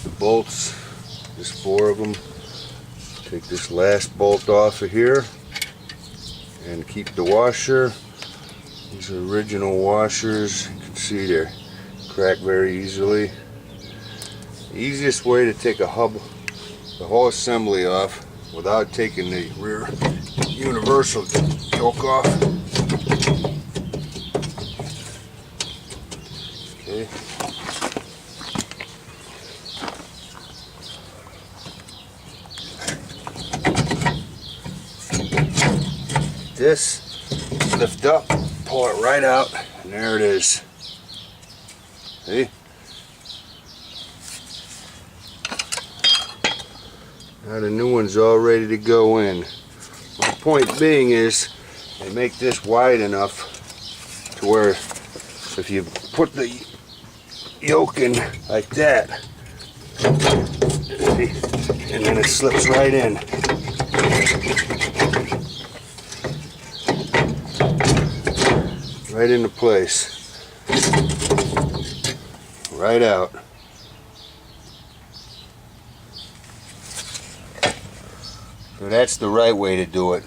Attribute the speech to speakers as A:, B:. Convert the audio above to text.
A: the bolts. There's 4 of them. Take this last bolt off of here and keep the washer. These are original washers. You can see they're crack very easily. The easiest way to take the whole assembly off without taking the rear universal yoke off. Okay. This, lift up, pull it right out, and there it is. See? Now the new one's all ready to go in. My point being is, they make this wide enough to where if you put the yoke in like that, see, and then it slips right in. Right into place. Right out. So that's the right way to do it.